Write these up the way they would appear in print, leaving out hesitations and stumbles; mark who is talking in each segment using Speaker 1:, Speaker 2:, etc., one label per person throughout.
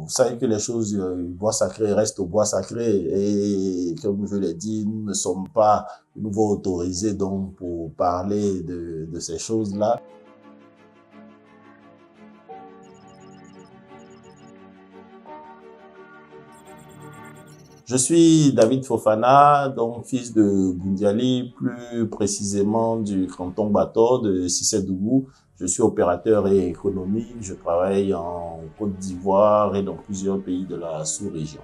Speaker 1: vous savez que les choses, bois sacré restent au bois sacré et comme je l'ai dit, nous ne sommes pas nouveau autorisés donc pour parler de ces choses-là. Je suis David Fofana, donc fils de Boundiali, plus précisément du canton Bator de Cissé-Dougou. Je suis opérateur et économique, je travaille en Côte d'Ivoire et dans plusieurs pays de la sous-région.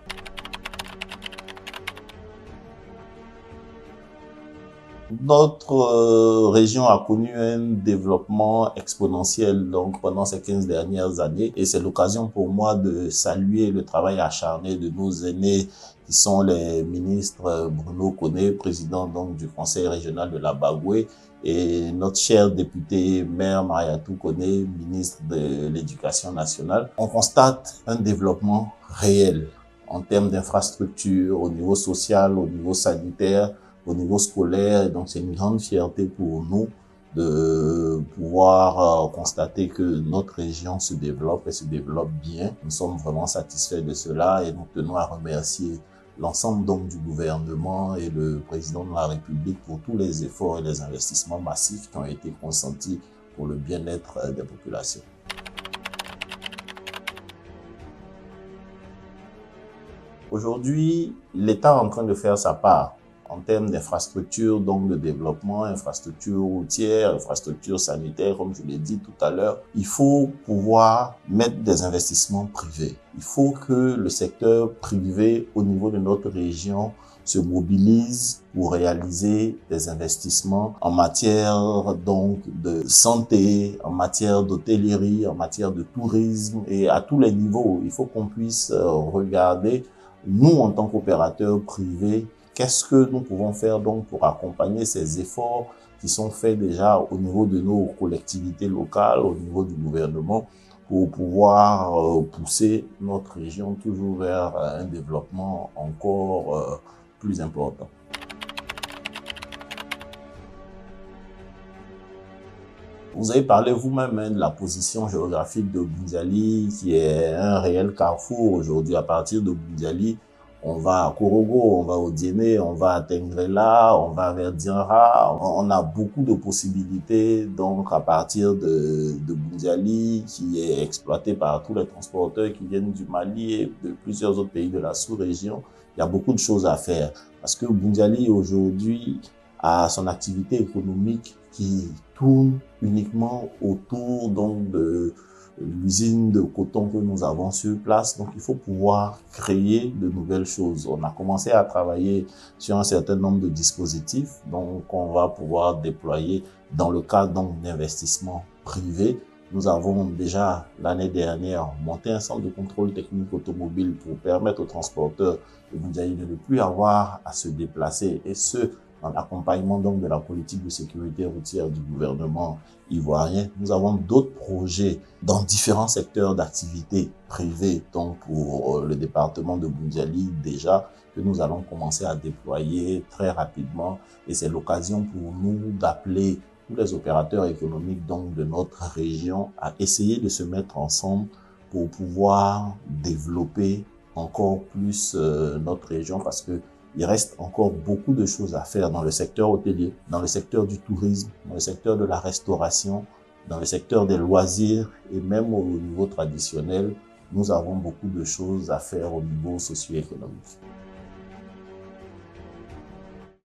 Speaker 1: Notre région a connu un développement exponentiel donc pendant ces 15 dernières années et c'est l'occasion pour moi de saluer le travail acharné de nos aînés qui sont les ministres Bruno Koné, président donc du conseil régional de la Bagoué, et notre cher député maire Mariatou Koné, ministre de l'Éducation nationale. On constate un développement réel en termes d'infrastructures au niveau social, au niveau sanitaire, au niveau scolaire. Donc, c'est une grande fierté pour nous de pouvoir constater que notre région se développe et se développe bien. Nous sommes vraiment satisfaits de cela et nous tenons à remercier l'ensemble donc du gouvernement et le président de la République pour tous les efforts et les investissements massifs qui ont été consentis pour le bien-être des populations. Aujourd'hui, l'État est en train de faire sa part en termes d'infrastructures, donc de développement, infrastructures routières, infrastructures sanitaires, comme je l'ai dit tout à l'heure. Il faut pouvoir mettre des investissements privés. Il faut que le secteur privé au niveau de notre région se mobilise pour réaliser des investissements en matière donc de santé, en matière d'hôtellerie, en matière de tourisme et à tous les niveaux. Il faut qu'on puisse regarder, nous en tant qu'opérateurs privés, qu'est-ce que nous pouvons faire donc pour accompagner ces efforts qui sont faits déjà au niveau de nos collectivités locales, au niveau du gouvernement, pour pouvoir pousser notre région toujours vers un développement encore plus important. Vous avez parlé vous-même de la position géographique de Boundiali, qui est un réel carrefour aujourd'hui. À partir de Boundiali, on va à Korogo, on va au Diéné, on va à Tengrela, on va vers Dianra. On a beaucoup de possibilités donc à partir de Boundiali, qui est exploité par tous les transporteurs qui viennent du Mali et de plusieurs autres pays de la sous-région. Il y a beaucoup de choses à faire parce que Boundiali aujourd'hui a son activité économique qui tourne uniquement autour donc de l'usine de coton que nous avons sur place. Donc, il faut pouvoir créer de nouvelles choses. On a commencé à travailler sur un certain nombre de dispositifs, donc on va pouvoir déployer dans le cadre donc d'investissements privés. Nous avons déjà l'année dernière monté un centre de contrôle technique automobile pour permettre aux transporteurs de Boundiali de ne plus avoir à se déplacer, et ce en accompagnement donc de la politique de sécurité routière du gouvernement ivoirien. Nous avons d'autres projets dans différents secteurs d'activité privée, donc pour le département de Boundiali déjà, que nous allons commencer à déployer très rapidement. Et c'est l'occasion pour nous d'appeler tous les opérateurs économiques donc de notre région à essayer de se mettre ensemble pour pouvoir développer encore plus notre région, parce que il reste encore beaucoup de choses à faire dans le secteur hôtelier, dans le secteur du tourisme, dans le secteur de la restauration, dans le secteur des loisirs et même au niveau traditionnel. Nous avons beaucoup de choses à faire au niveau socio-économique.